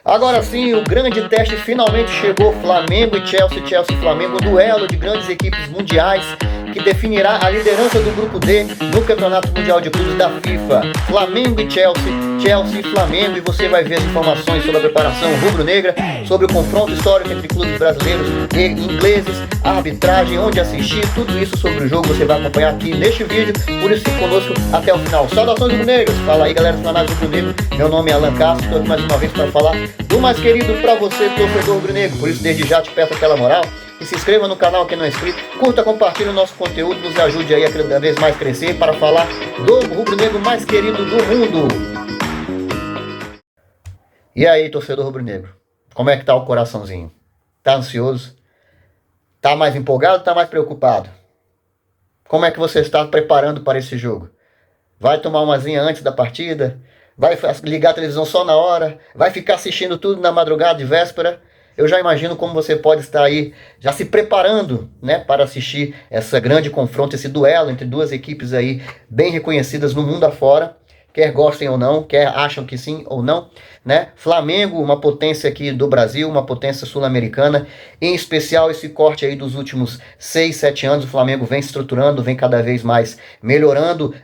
Agora sim, o grande teste finalmente chegou. Flamengo e Chelsea, Chelsea e Flamengo, um duelo de grandes equipes mundiais que definirá a liderança do grupo D no Campeonato Mundial de Clubes da FIFA. Flamengo e Chelsea, Chelsea e Flamengo, e você vai ver as informações sobre a preparação rubro-negra, sobre o confronto histórico entre clubes brasileiros e ingleses, a arbitragem, onde assistir, tudo isso sobre o jogo você vai acompanhar aqui neste vídeo, por isso fique conosco até o final. Saudações rubro-negras, fala aí galera do canal rubro-negro, meu nome é Alan Castro, estou aqui mais uma vez para falar do mais querido para você, torcedor rubro-negro, por isso desde já te peço aquela moral, e se inscreva no canal quem não é inscrito, curta, compartilhe o nosso conteúdo, nos ajude aí a cada vez mais crescer para falar do rubro-negro mais querido do mundo. E aí, torcedor rubro-negro, como é que tá o coraçãozinho? Tá ansioso? Tá mais empolgado ou tá mais preocupado? Como é que você está preparando para esse jogo? Vai tomar umazinha antes da partida? Vai ligar a televisão só na hora? Vai ficar assistindo tudo na madrugada de véspera? Eu já imagino como você pode estar aí já se preparando, né, para assistir essa grande confronto, esse duelo entre duas equipes aí bem reconhecidas no mundo afora, quer gostem ou não, quer acham que sim ou não, né? Flamengo, uma potência aqui do Brasil, uma potência sul-americana, em especial esse corte aí dos últimos 6, 7 anos, o Flamengo vem se estruturando, vem cada vez mais melhorando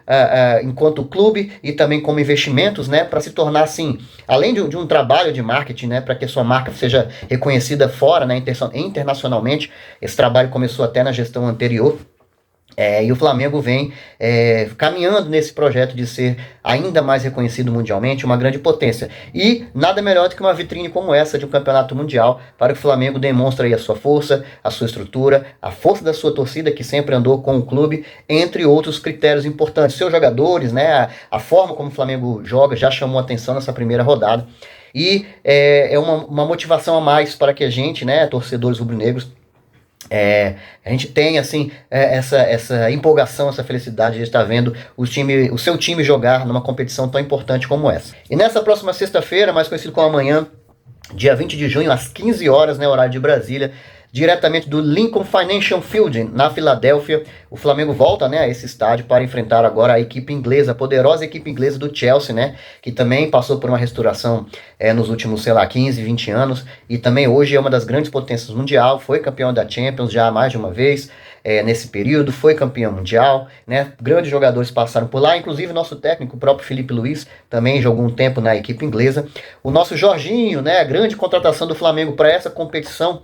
enquanto clube e também como investimentos, né, para se tornar assim, além de um trabalho de marketing, né, para que a sua marca seja reconhecida fora, né, internacionalmente. Esse trabalho começou até na gestão anterior. E o Flamengo vem caminhando nesse projeto de ser ainda mais reconhecido mundialmente, uma grande potência. E nada melhor do que uma vitrine como essa de um campeonato mundial para que o Flamengo demonstre aí a sua força, a sua estrutura, a força da sua torcida que sempre andou com o clube, entre outros critérios importantes. Seus jogadores, né, a forma como o Flamengo joga já chamou atenção nessa primeira rodada. E é uma motivação a mais para que a gente, né, torcedores rubro-negros, a gente tem assim essa empolgação, essa felicidade de estar vendo o seu time jogar numa competição tão importante como essa. E nessa próxima sexta-feira, mais conhecido como amanhã, dia 20 de junho, às 15 horas, né, horário de Brasília, diretamente do Lincoln Financial Field, na Filadélfia, o Flamengo volta, né, a esse estádio para enfrentar agora a equipe inglesa, a poderosa equipe inglesa do Chelsea, né, que também passou por uma restauração nos últimos, 15, 20 anos, e também hoje é uma das grandes potências mundial, foi campeão da Champions já mais de uma vez, nesse período, foi campeão mundial, né, grandes jogadores passaram por lá, inclusive nosso técnico, o próprio Felipe Luiz, também jogou um tempo na equipe inglesa, o nosso Jorginho, né, a grande contratação do Flamengo para essa competição,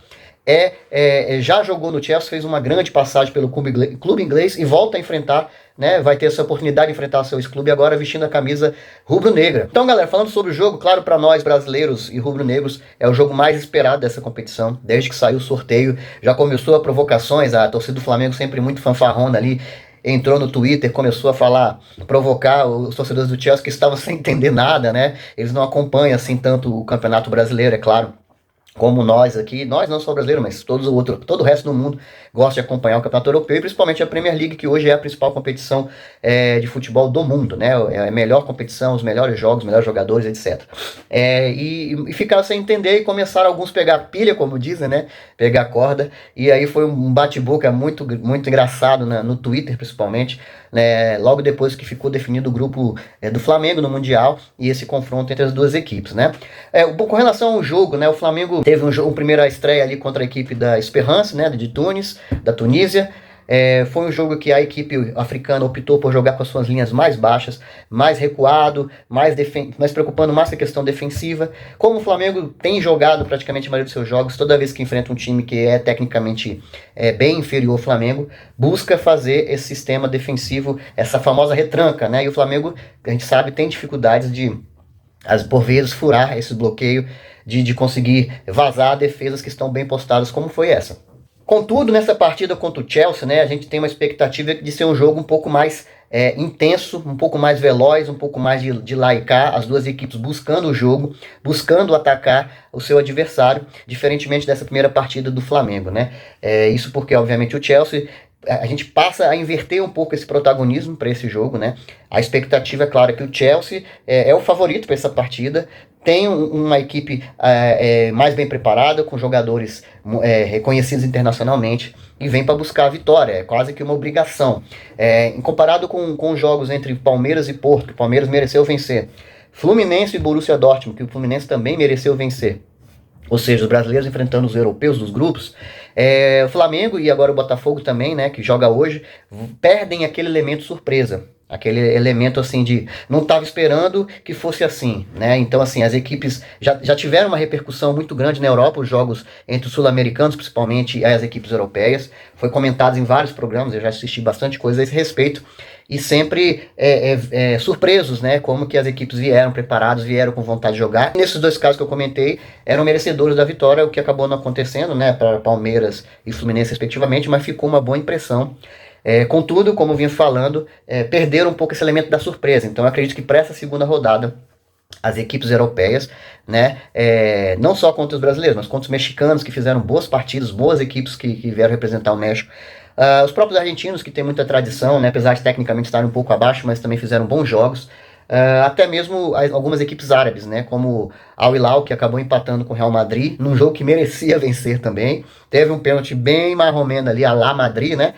já jogou no Chelsea, fez uma grande passagem pelo clube inglês e volta a enfrentar, né, vai ter essa oportunidade de enfrentar seu ex-clube agora vestindo a camisa rubro-negra. Então galera, falando sobre o jogo, claro, para nós brasileiros e rubro-negros é o jogo mais esperado dessa competição, desde que saiu o sorteio, já começou a provocações, a torcida do Flamengo sempre muito fanfarrona ali, entrou no Twitter, começou a falar, provocar os torcedores do Chelsea que estavam sem entender nada, né, eles não acompanham assim tanto o Campeonato Brasileiro, é claro, como nós aqui, nós não só brasileiros, mas todo o resto do mundo gosta de acompanhar o Campeonato Europeu e principalmente a Premier League, que hoje é a principal competição de futebol do mundo, né? É a melhor competição, os melhores jogos, os melhores jogadores, etc. E ficaram sem entender e começaram alguns a pegar pilha, como dizem, né? Pegar corda, e aí foi um bate-boca muito, muito engraçado no Twitter, principalmente, né, logo depois que ficou definido o grupo do Flamengo no Mundial e esse confronto entre as duas equipes, né? Com relação ao jogo, né, o Flamengo teve uma primeira estreia ali contra a equipe da Esperance, né, de Tunis, da Tunísia. Foi um jogo que a equipe africana optou por jogar com as suas linhas mais baixas, mais recuado, mais preocupando mais com a questão defensiva. Como o Flamengo tem jogado praticamente a maioria dos seus jogos, toda vez que enfrenta um time que é tecnicamente bem inferior ao Flamengo, busca fazer esse sistema defensivo, essa famosa retranca, né? E o Flamengo, a gente sabe, tem dificuldades de, por vezes, furar esse bloqueio, de conseguir vazar defesas que estão bem postadas, como foi essa. Contudo, nessa partida contra o Chelsea, né, a gente tem uma expectativa de ser um jogo um pouco mais intenso, um pouco mais veloz, um pouco mais de lá e cá, as duas equipes buscando o jogo, buscando atacar o seu adversário, diferentemente dessa primeira partida do Flamengo, né? Isso porque, obviamente, o Chelsea, a gente passa a inverter um pouco esse protagonismo para esse jogo, né? A expectativa é clara que o Chelsea é o favorito para essa partida, tem uma equipe mais bem preparada, com jogadores reconhecidos internacionalmente, e vem para buscar a vitória, é quase que uma obrigação. Comparado com os jogos entre Palmeiras e Porto, o Palmeiras mereceu vencer. Fluminense e Borussia Dortmund, que o Fluminense também mereceu vencer. Ou seja, os brasileiros enfrentando os europeus dos grupos. O Flamengo e agora o Botafogo também, né, que joga hoje, perdem aquele elemento surpresa. Aquele elemento assim de não estava esperando que fosse assim, né? Então, assim, as equipes já tiveram uma repercussão muito grande na Europa, os jogos entre os sul-americanos, principalmente, e as equipes europeias. Foi comentado em vários programas, eu já assisti bastante coisa a esse respeito. E sempre surpresos, né? Como que as equipes vieram preparadas, vieram com vontade de jogar. Nesses dois casos que eu comentei, eram merecedores da vitória, o que acabou não acontecendo, né? Para Palmeiras e Fluminense, respectivamente, mas ficou uma boa impressão. Contudo, como eu vinha falando, perderam um pouco esse elemento da surpresa. Então eu acredito que para essa segunda rodada, as equipes europeias, né, não só contra os brasileiros, mas contra os mexicanos, que fizeram boas partidas, boas equipes que vieram representar o México. Os próprios argentinos, que têm muita tradição, né, apesar de tecnicamente estarem um pouco abaixo, mas também fizeram bons jogos. Até mesmo algumas equipes árabes, né, como Al Hilal, que acabou empatando com o Real Madrid, num jogo que merecia vencer também. Teve um pênalti bem marromeno ali, a La Madrid, né,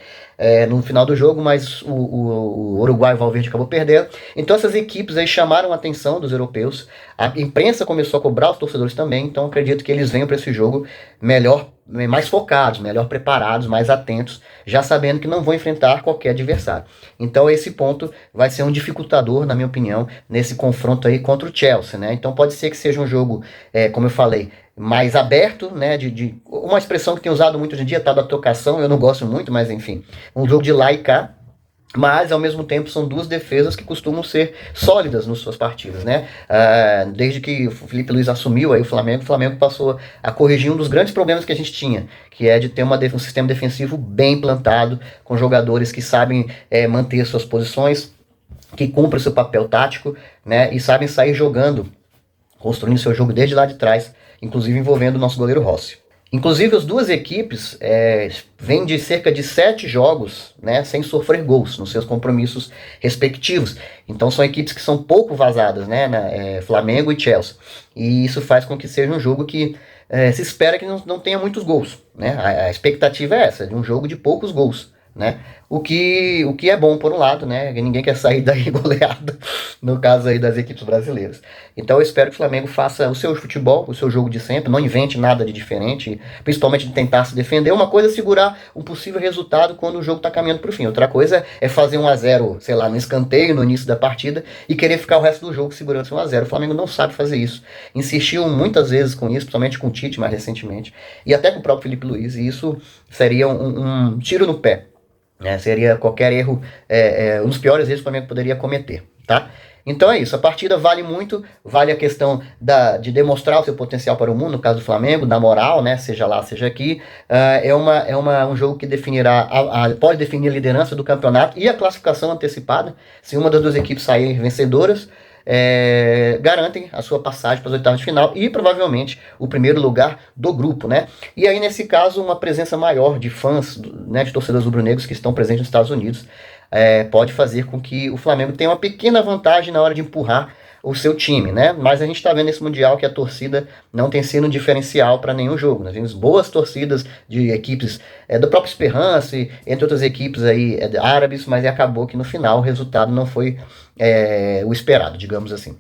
no final do jogo, mas o Uruguai Valverde acabou perdendo. Então essas equipes aí chamaram a atenção dos europeus. A imprensa começou a cobrar os torcedores também, então acredito que eles venham para esse jogo melhor, mais focados, melhor preparados, mais atentos, já sabendo que não vão enfrentar qualquer adversário. Então esse ponto vai ser um dificultador, na minha opinião, nesse confronto aí contra o Chelsea, né? Então pode ser que seja um jogo, como eu falei, mais aberto, né, uma expressão que tem usado muito hoje em dia, tá, da trocação, eu não gosto muito, mas enfim, um jogo de lá e cá, mas ao mesmo tempo são duas defesas que costumam ser sólidas nas suas partidas, né? Desde que o Felipe Luiz assumiu aí o Flamengo passou a corrigir um dos grandes problemas que a gente tinha, que é de ter um sistema defensivo bem implantado, com jogadores que sabem manter suas posições, que cumprem seu papel tático, né? E sabem sair jogando, construindo seu jogo desde lá de trás, inclusive envolvendo o nosso goleiro Rossi. Inclusive, as duas equipes vêm de cerca de 7 jogos, né, sem sofrer gols nos seus compromissos respectivos. Então, são equipes que são pouco vazadas, né, Flamengo e Chelsea. E isso faz com que seja um jogo que se espera que não tenha muitos gols. Né? A expectativa é essa, de um jogo de poucos gols. Né? O que é bom por um lado, né? Ninguém quer sair daí goleado, no caso aí das equipes brasileiras. Então eu espero que o Flamengo faça o seu futebol, o seu jogo de sempre, não invente nada de diferente, principalmente de tentar se defender. Uma coisa é segurar um possível resultado quando o jogo está caminhando para o fim. Outra coisa é fazer 1-0, sei lá, no escanteio, no início da partida, e querer ficar o resto do jogo segurando esse 1-0. O Flamengo não sabe fazer isso. Insistiu muitas vezes com isso, principalmente com o Tite mais recentemente, e até com o próprio Felipe Luiz, e isso seria um tiro no pé. Seria qualquer erro, um dos piores erros que o Flamengo poderia cometer, tá? Então é isso, a partida vale muito, vale a questão de demonstrar o seu potencial para o mundo, no caso do Flamengo, da moral, né, seja lá, seja aqui. Um jogo que definirá, pode definir a liderança do campeonato e a classificação antecipada, se uma das duas equipes saírem vencedoras. Garantem a sua passagem para as oitavas de final e provavelmente o primeiro lugar do grupo, né? E aí nesse caso uma presença maior de fãs, né, de torcedores rubro-negros que estão presentes nos Estados Unidos pode fazer com que o Flamengo tenha uma pequena vantagem na hora de empurrar o seu time, né? Mas a gente está vendo nesse Mundial que a torcida não tem sido um diferencial para nenhum jogo. Nós vimos boas torcidas de equipes do próprio Esperance, entre outras equipes aí árabes, mas acabou que no final o resultado não foi o esperado, digamos assim.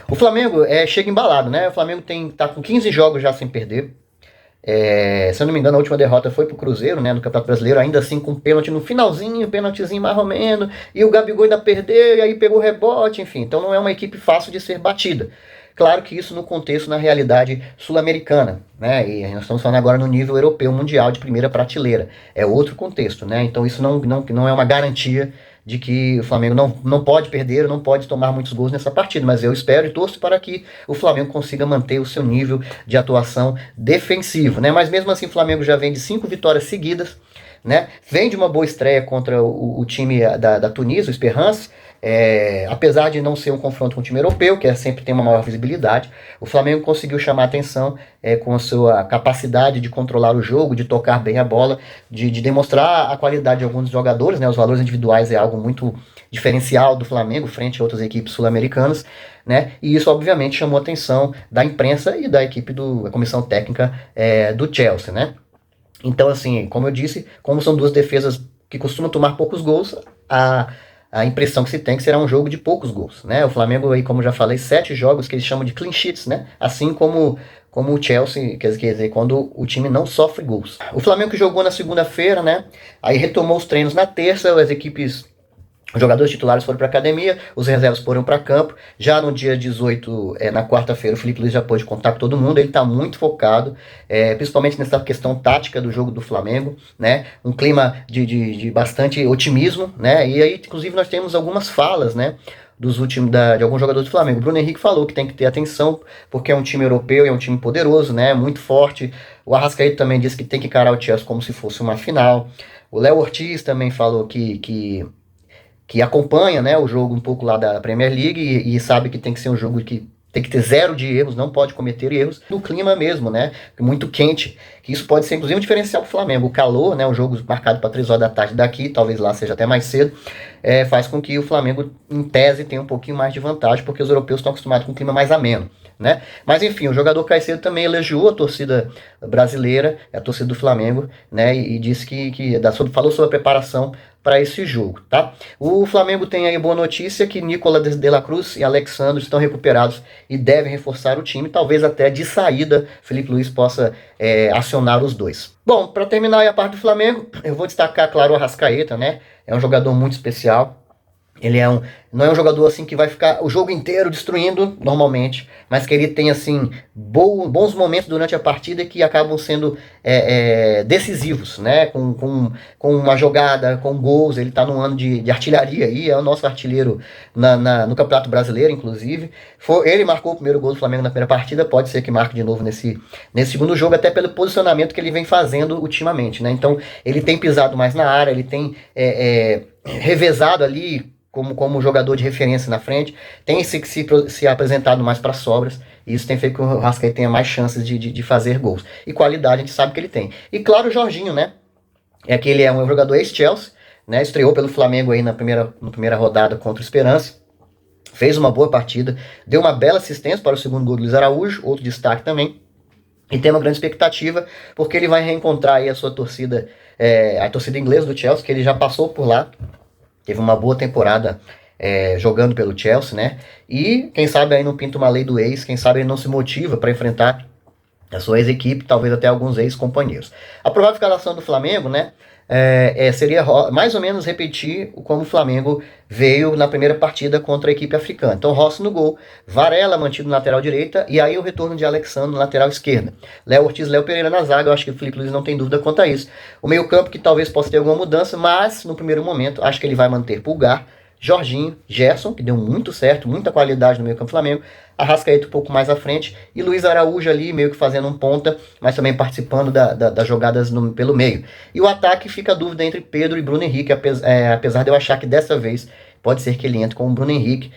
O Flamengo chega embalado, né? O Flamengo tá com 15 jogos já sem perder. Se eu não me engano, a última derrota foi pro Cruzeiro, né, no Campeonato Brasileiro, ainda assim com pênalti no finalzinho, pênaltizinho mais ou menos, e o Gabigol ainda perdeu, e aí pegou o rebote, enfim. Então não é uma equipe fácil de ser batida. Claro que isso no contexto, na realidade sul-americana, né, e nós estamos falando agora no nível europeu, mundial, de primeira prateleira. É outro contexto, né, então isso não é uma garantia de que o Flamengo não pode perder, não pode tomar muitos gols nessa partida, mas eu espero e torço para que o Flamengo consiga manter o seu nível de atuação defensivo, né? Mas mesmo assim o Flamengo já vem de 5 vitórias seguidas, né? Vem de uma boa estreia contra o time da Tunísia, o Esperance. Apesar de não ser um confronto com o time europeu, que sempre tem uma maior visibilidade, o Flamengo conseguiu chamar a atenção com a sua capacidade de controlar o jogo, de tocar bem a bola, de demonstrar a qualidade de alguns jogadores, né? Os valores individuais é algo muito diferencial do Flamengo frente a outras equipes sul-americanas, né? E isso obviamente chamou a atenção da imprensa e da equipe da comissão técnica do Chelsea, né? Então, assim, como eu disse, como são duas defesas que costumam tomar poucos gols, a impressão que se tem que será um jogo de poucos gols, né? O Flamengo aí, como já falei, 7 jogos que eles chamam de clean sheets, né? Assim como o Chelsea, quer dizer, quando o time não sofre gols. O Flamengo que jogou na segunda-feira, né? Aí retomou os treinos na terça, as equipes, os jogadores titulares foram para a academia, os reservas foram para campo. Já no dia 18, na quarta-feira, o Felipe Luiz já pôde contar com todo mundo. Ele está muito focado, principalmente nessa questão tática do jogo do Flamengo, né? Um clima de bastante otimismo, né? E aí, inclusive, nós temos algumas falas, né? De alguns jogadores do Flamengo. O Bruno Henrique falou que tem que ter atenção, porque é um time europeu e é um time poderoso, né? Muito forte. O Arrascaeta também disse que tem que encarar o Chelsea como se fosse uma final. O Léo Ortiz também falou que acompanha, né, o jogo um pouco lá da Premier League e sabe que tem que ser um jogo que tem que ter 0 de erros, não pode cometer erros. No clima mesmo, né, muito quente, que isso pode ser inclusive um diferencial para o Flamengo. O calor, né, o jogo marcado para 3 horas da tarde daqui, talvez lá seja até mais cedo, faz com que o Flamengo, em tese, tenha um pouquinho mais de vantagem, porque os europeus estão acostumados com um clima mais ameno, né? Mas enfim, o jogador Caicedo também elogiou a torcida brasileira, a torcida do Flamengo, né, e disse falou sobre a preparação para esse jogo, tá? O Flamengo tem aí boa notícia que Nicolas de la Cruz e Alexandre estão recuperados e devem reforçar o time, talvez até de saída Felipe Luiz possa acionar os dois. Bom, para terminar aí a parte do Flamengo, eu vou destacar, claro, o Arrascaeta, né? É um jogador muito especial. Ele não é um jogador assim que vai ficar o jogo inteiro destruindo normalmente, mas que ele tem assim bons momentos durante a partida que acabam sendo decisivos, né? Com uma jogada, com gols. Ele está num ano de artilharia aí, é o nosso artilheiro no Campeonato Brasileiro, inclusive. Ele marcou o primeiro gol do Flamengo na primeira partida, pode ser que marque de novo nesse segundo jogo, até pelo posicionamento que ele vem fazendo ultimamente, né? Então ele tem pisado mais na área, ele tem revezado ali como jogador de referência na frente, tem se apresentado mais para sobras, e isso tem feito com que o Rascaeta tenha mais chances de fazer gols. E qualidade a gente sabe que ele tem. E claro, o Jorginho, né? Que ele é um jogador ex-Chelsea, né? Estreou pelo Flamengo aí na primeira rodada contra o Esperance, fez uma boa partida, deu uma bela assistência para o segundo gol do Luiz Araújo, outro destaque também, e tem uma grande expectativa, porque ele vai reencontrar aí a sua torcida, a torcida inglesa do Chelsea, que ele já passou por lá, teve uma boa temporada jogando pelo Chelsea, né? E quem sabe aí não pinta uma lei do ex, quem sabe ele não se motiva para enfrentar a sua ex-equipe, talvez até alguns ex-companheiros. A provável escalação do Flamengo, né? Seria mais ou menos repetir como o Flamengo veio na primeira partida contra a equipe africana. Então Rossi no gol, Varela mantido na lateral direita, e aí o retorno de Alexandre na lateral esquerda. Léo Ortiz, Léo Pereira na zaga, eu acho que o Felipe Luiz não tem dúvida quanto a isso. O meio campo que talvez possa ter alguma mudança, mas no primeiro momento acho que ele vai manter Pulgar, Jorginho, Gerson, que deu muito certo, muita qualidade no meio campo do Flamengo, Arrascaeta um pouco mais à frente, e Luiz Araújo ali meio que fazendo um ponta, mas também participando das jogadas pelo meio. E o ataque fica a dúvida entre Pedro e Bruno Henrique, apesar de eu achar que dessa vez pode ser que ele entre com o Bruno Henrique,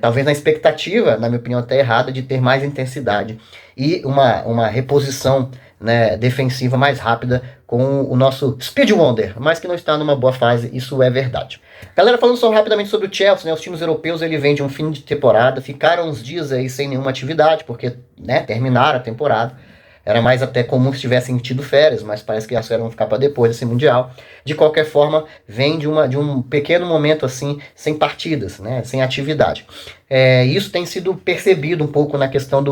talvez na expectativa, na minha opinião até errada, de ter mais intensidade e uma reposição, né, defensiva mais rápida com o nosso Speed Wonder, mas que não está numa boa fase, isso é verdade. Galera, falando só rapidamente sobre o Chelsea, né, os times europeus, ele vem de um fim de temporada, ficaram uns dias aí sem nenhuma atividade, porque, né, terminaram a temporada, era mais até comum que tivessem tido férias, mas parece que as férias vão ficar para depois desse Mundial. De qualquer forma, vem de um pequeno momento assim, sem partidas, né, sem atividade. Isso tem sido percebido um pouco na questão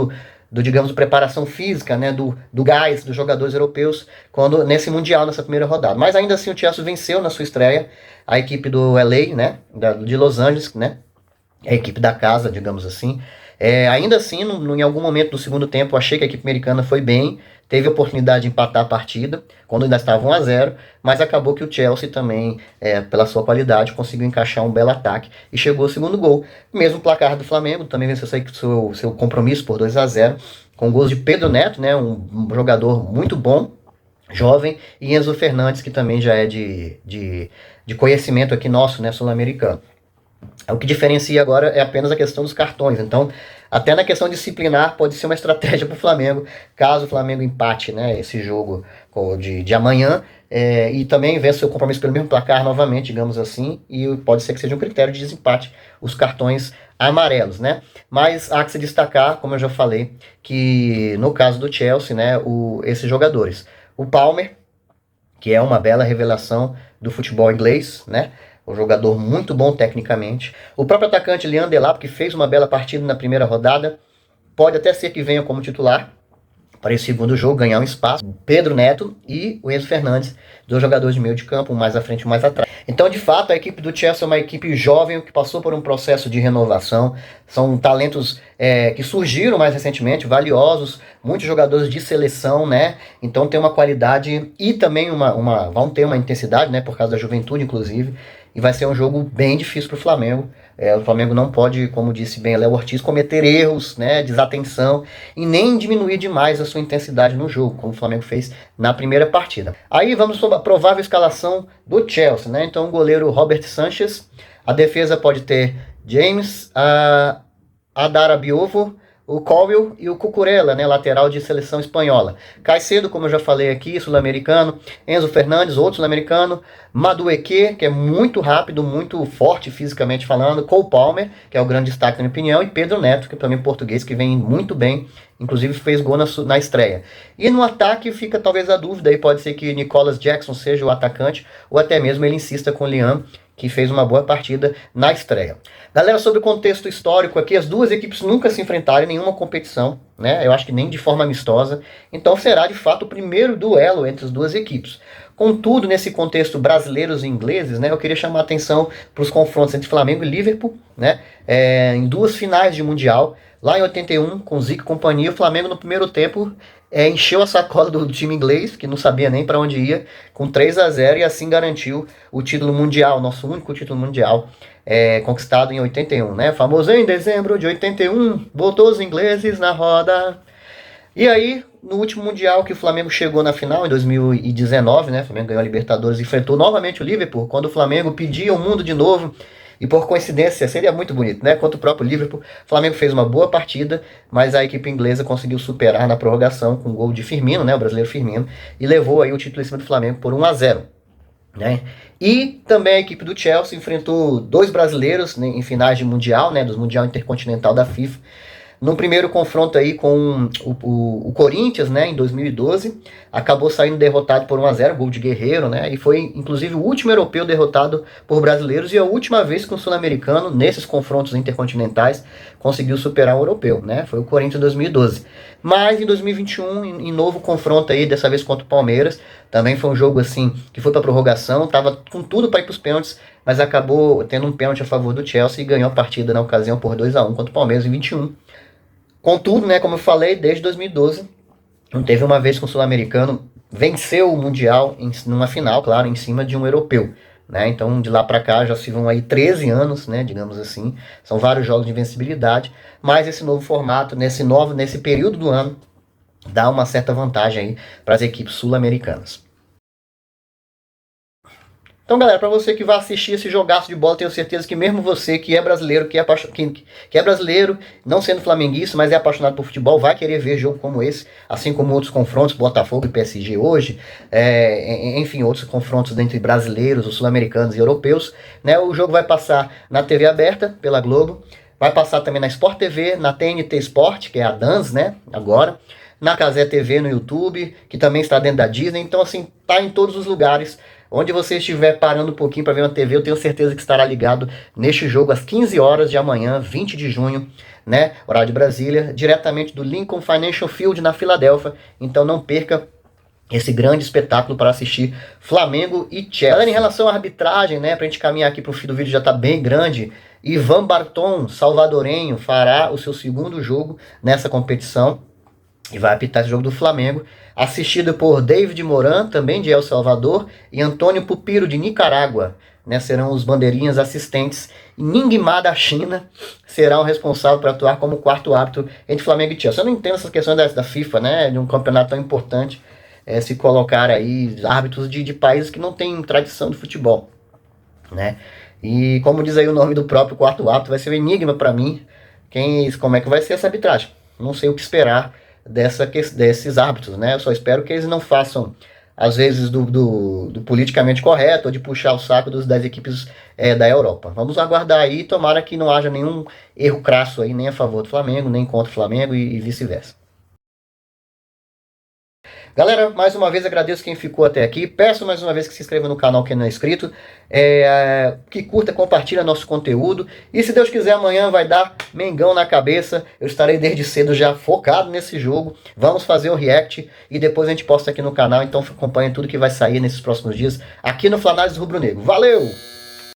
digamos, preparação física, né, do gás dos jogadores europeus nesse Mundial, nessa primeira rodada. Mas ainda assim o Chelsea venceu na sua estreia a equipe do LA, né, de Los Angeles, né, a equipe da casa, digamos assim. Ainda assim, em algum momento do segundo tempo, eu achei que a equipe americana foi bem, teve a oportunidade de empatar a partida, quando ainda estava 1-0, mas acabou que o Chelsea também, pela sua qualidade, conseguiu encaixar um belo ataque e chegou ao segundo gol. Mesmo placar do Flamengo, também venceu seu compromisso por 2-0, com gols de Pedro Neto, né, um jogador muito bom, jovem, e Enzo Fernandes, que também já é de conhecimento aqui nosso, né, sul-americano. O que diferencia agora é apenas a questão dos cartões. Então, até na questão disciplinar, pode ser uma estratégia para o Flamengo, caso o Flamengo empate, né, esse jogo de amanhã, e também vença o compromisso pelo mesmo placar novamente, digamos assim, e pode ser que seja um critério de desempate os cartões amarelos, né? Mas há que se destacar, como eu já falei, que no caso do Chelsea, né, esses jogadores, o Palmer, que é uma bela revelação do futebol inglês, né? um jogador muito bom tecnicamente. O próprio atacante Lian Delap, que fez uma bela partida na primeira rodada, pode até ser que venha como titular para esse segundo jogo, ganhar um espaço. Pedro Neto e o Enzo Fernandes, dois jogadores de meio de campo, um mais à frente e um mais atrás. Então, de fato, a equipe do Chelsea é uma equipe jovem que passou por um processo de renovação. São talentos que surgiram mais recentemente, valiosos, muitos jogadores de seleção, né? Então tem uma qualidade e também vão ter uma intensidade, né? Por causa da juventude, inclusive. E vai ser um jogo bem difícil para o Flamengo. O Flamengo não pode, como disse bem Léo Ortiz, cometer erros, né, desatenção e nem diminuir demais a sua intensidade no jogo, como o Flamengo fez na primeira partida. Aí vamos sobre a provável escalação do Chelsea, né? Então o goleiro Robert Sanchez, a defesa pode ter James, Adara Biovo, o Colwill e o Cucurella, né, lateral de seleção espanhola. Caicedo, como eu já falei aqui, sul-americano. Enzo Fernandes, outro sul-americano. Madueke, que é muito rápido, muito forte fisicamente falando. Cole Palmer, que é o grande destaque na minha opinião. E Pedro Neto, que é também português, que vem muito bem. Inclusive fez gol na estreia. E no ataque fica talvez a dúvida, aí pode ser que Nicolas Jackson seja o atacante, ou até mesmo ele insista com o Liam, que fez uma boa partida na estreia. Galera, sobre o contexto histórico aqui, as duas equipes nunca se enfrentaram em nenhuma competição, né? Eu acho que nem de forma amistosa. Então será de fato o primeiro duelo entre as duas equipes. Contudo, nesse contexto brasileiros e ingleses, né, eu queria chamar a atenção para os confrontos entre Flamengo e Liverpool, né, em duas finais de Mundial. Lá em 81, com Zico e companhia, o Flamengo no primeiro tempo encheu a sacola do time inglês, que não sabia nem para onde ia, com 3-0 e assim garantiu o título mundial, nosso único título mundial conquistado em 81, né? Famoso em dezembro de 81, botou os ingleses na roda. E aí, no último Mundial que o Flamengo chegou na final, em 2019, né? O Flamengo ganhou a Libertadores e enfrentou novamente o Liverpool, quando o Flamengo pedia o mundo de novo. E por coincidência, seria muito bonito, né? Contra o próprio Liverpool, o Flamengo fez uma boa partida, mas a equipe inglesa conseguiu superar na prorrogação com o gol de Firmino, né? O brasileiro Firmino, e levou aí o título em cima do Flamengo por 1-0. Né? E também a equipe do Chelsea enfrentou dois brasileiros, né, em finais de Mundial, né? Dos Mundial Intercontinental da FIFA. No primeiro confronto aí com o Corinthians, né, em 2012, acabou saindo derrotado por 1-0, gol de Guerreiro, né, e foi inclusive o último europeu derrotado por brasileiros e a última vez que um sul-americano, nesses confrontos intercontinentais, conseguiu superar um europeu, né, foi o Corinthians em 2012. Mas em 2021, em novo confronto aí, dessa vez contra o Palmeiras, também foi um jogo assim, que foi para prorrogação, tava com tudo para ir para os pênaltis, mas acabou tendo um pênalti a favor do Chelsea e ganhou a partida na ocasião por 2-1 contra o Palmeiras em 21. Contudo, né, como eu falei, desde 2012, não teve uma vez que um sul-americano venceu o Mundial numa final, claro, em cima de um europeu. Né? Então, de lá para cá, já se vão aí 13 anos, né, digamos assim. São vários jogos de invencibilidade, mas esse novo formato, nesse período do ano, dá uma certa vantagem aí para as equipes sul-americanas. Então, galera, para você que vai assistir esse jogaço de bola, tenho certeza que mesmo você que é brasileiro, que é brasileiro, não sendo flamenguista, mas é apaixonado por futebol, vai querer ver jogo como esse, assim como outros confrontos, Botafogo e PSG hoje, enfim, outros confrontos entre brasileiros, os sul-americanos e europeus. Né? O jogo vai passar na TV aberta, pela Globo, vai passar também na Sport TV, na TNT Sport, que é a Dans, né, agora, na Cazé TV no YouTube, que também está dentro da Disney. Então, assim, tá em todos os lugares. Onde você estiver parando um pouquinho para ver uma TV, eu tenho certeza que estará ligado neste jogo às 15 horas de amanhã, 20 de junho, né, horário de Brasília, diretamente do Lincoln Financial Field na Filadélfia. Então não perca esse grande espetáculo para assistir Flamengo e Chelsea. Em relação à arbitragem, né, para a gente caminhar aqui para o fim do vídeo, já está bem grande. Ivan Barton, salvadorenho, fará o seu segundo jogo nessa competição e vai apitar esse jogo do Flamengo, assistido por David Moran, também de El Salvador, e Antônio Pupiro, de Nicarágua. Né, serão os bandeirinhas assistentes. E Ningma, da China, será o responsável por atuar como quarto árbitro entre Flamengo e Chelsea. Eu não entendo essas questões da FIFA, né, de um campeonato tão importante, se colocar aí árbitros de países que não têm tradição de futebol. Né? E como diz aí o nome do próprio quarto árbitro, vai ser um enigma para mim como é que vai ser essa arbitragem. Não sei o que esperar desses árbitros, né? Eu só espero que eles não façam, às vezes, do politicamente correto ou de puxar o saco das equipes da Europa. Vamos aguardar aí, tomara que não haja nenhum erro crasso aí, nem a favor do Flamengo, nem contra o Flamengo e vice-versa. Galera, mais uma vez agradeço quem ficou até aqui. Peço mais uma vez que se inscreva no canal quem não é inscrito. Que curta, compartilha nosso conteúdo. E se Deus quiser, amanhã vai dar Mengão na cabeça. Eu estarei desde cedo já focado nesse jogo. Vamos fazer um react e depois a gente posta aqui no canal. Então acompanha tudo que vai sair nesses próximos dias aqui no Flanares Rubro Negro. Valeu!